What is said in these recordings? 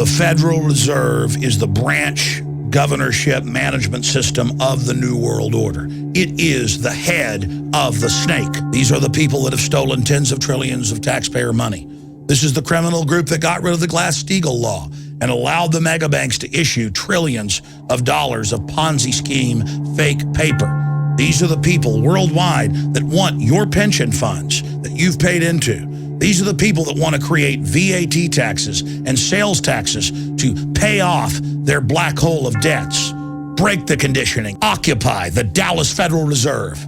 The Federal Reserve is the branch governorship management system of the New World Order. It is the head of the snake. These are the people that have stolen tens of trillions of taxpayer money. This is the criminal group that got rid of the Glass-Steagall law and allowed the mega banks to issue trillions of dollars of Ponzi scheme fake paper. These are the people worldwide that want your pension funds that you've paid into. These are the people that want to create VAT taxes and sales taxes to pay off their black hole of debts. Break the conditioning. Occupy the Dallas Federal Reserve.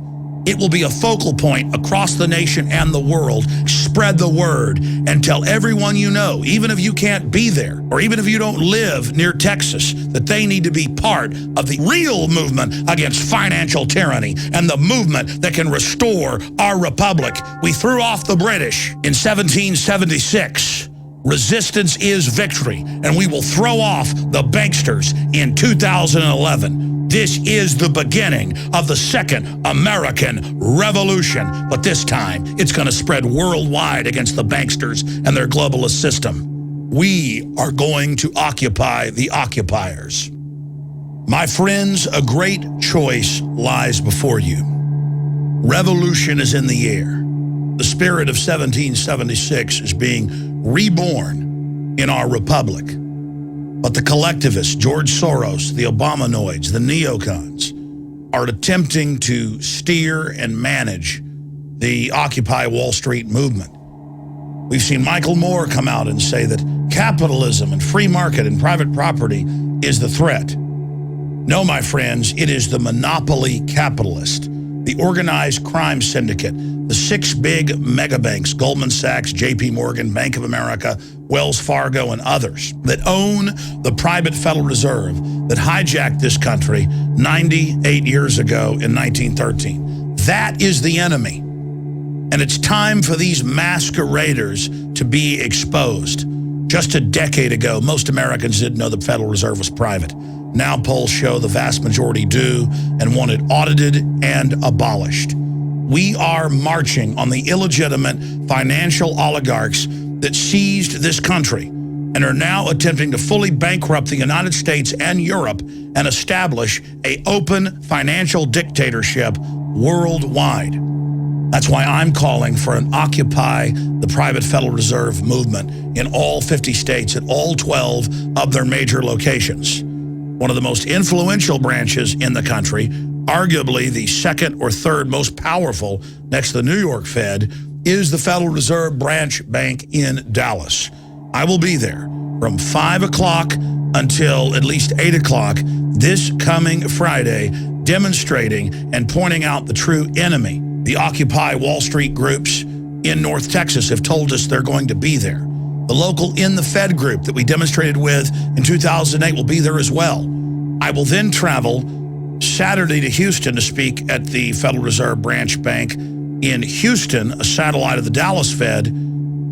It will be a focal point across the nation and the world. Spread the word and tell everyone you know, even if you can't be there, or even if you don't live near Texas, that they need to be part of the real movement against financial tyranny and the movement that can restore our republic. We threw off the British in 1776. Resistance is victory, and we will throw off the banksters in 2011. This is the beginning of the second American Revolution, but this time it's going to spread worldwide against the banksters and their globalist system. We are going to occupy the occupiers. My friends, a great choice lies before you. Revolution is in the air. The spirit of 1776 is being reborn in our republic. But the collectivists, George Soros, the Obamanoids, the neocons, are attempting to steer and manage the Occupy Wall Street movement. We've seen Michael Moore come out and say that capitalism and free market and private property is the threat. No, my friends, it is the monopoly capitalist, the organized crime syndicate, the 6 big mega banks, Goldman Sachs, JP Morgan, Bank of America, Wells Fargo, and others, that own the private Federal Reserve that hijacked this country 98 years ago in 1913. That is the enemy. And it's time for these masqueraders to be exposed. Just a decade ago, most Americans didn't know the Federal Reserve was private. Now polls show the vast majority do and want it audited and abolished. We are marching on the illegitimate financial oligarchs that seized this country and are now attempting to fully bankrupt the United States and Europe and establish an open financial dictatorship worldwide. That's why I'm calling for an Occupy the Private Federal Reserve movement in all 50 states at all 12 of their major locations. One of the most influential branches in the country, arguably the second or third most powerful next to the New York Fed, is the Federal Reserve branch bank in Dallas. I will be there from 5 o'clock until at least 8 o'clock this coming Friday, demonstrating and pointing out the true enemy. The Occupy Wall Street groups in North Texas have told us they're going to be there. The local In the Fed group that we demonstrated with in 2008 will be there as well. I will then travel Saturday to Houston to speak at the Federal Reserve branch bank in Houston, a satellite of the Dallas Fed,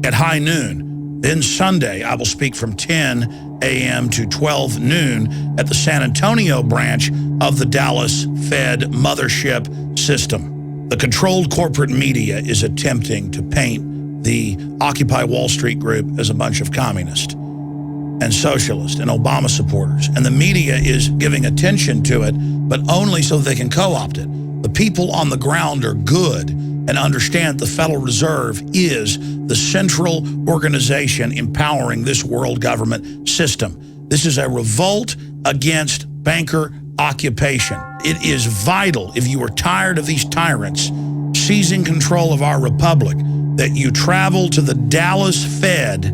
at high noon. Then Sunday, I will speak from 10 a.m. to 12 noon at the San Antonio branch of the Dallas Fed mothership system. The controlled corporate media is attempting to paint the Occupy Wall Street group as a bunch of communists and socialists and Obama supporters. And the media is giving attention to it, but only so they can co-opt it. The people on the ground are good and understand the Federal Reserve is the central organization empowering this world government system. This is a revolt against banker occupation. It is vital, if you are tired of these tyrants seizing control of our republic, that you travel to the Dallas Fed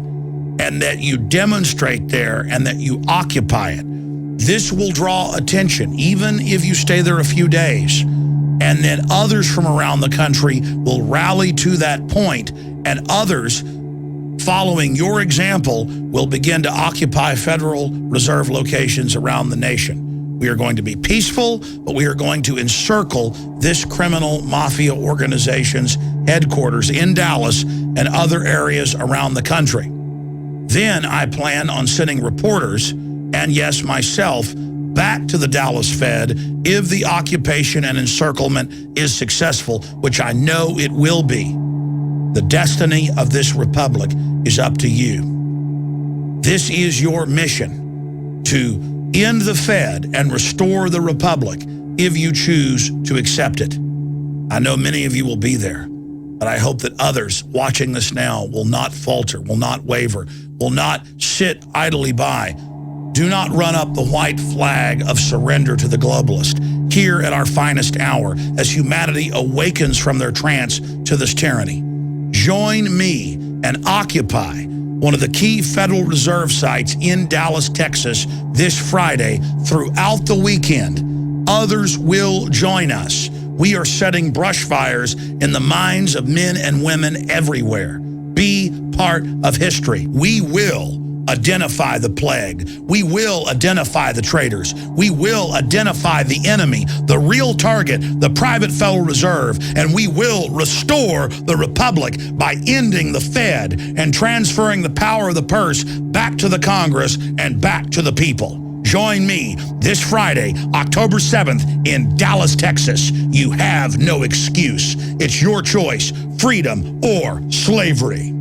and that you demonstrate there and that you occupy it. This will draw attention, even if you stay there a few days. And then others from around the country will rally to that point, and others following your example will begin to occupy Federal Reserve locations around the nation. We are going to be peaceful, but we are going to encircle this criminal mafia organization's headquarters in Dallas and other areas around the country. Then I plan on sending reporters, and yes, myself, back to the Dallas Fed if the occupation and encirclement is successful, which I know it will be. The destiny of this republic is up to you. This is your mission to end the Fed and restore the Republic if you choose to accept it. I know many of you will be there, but I hope that others watching this now will not falter, will not waver, will not sit idly by. Do not run up the white flag of surrender to the globalist here at our finest hour as humanity awakens from their trance to this tyranny. Join me and occupy one of the key Federal Reserve sites in Dallas, Texas this Friday throughout the weekend. Others will join us. We are setting brushfires in the minds of men and women everywhere. Be part of history. We will identify the plague. We will identify the traitors. We will identify the enemy, the real target, the private Federal Reserve, and we will restore the Republic by ending the Fed and transferring the power of the purse back to the Congress and back to the people. Join me this Friday, October 7th in Dallas, Texas. You have no excuse. It's your choice, freedom or slavery.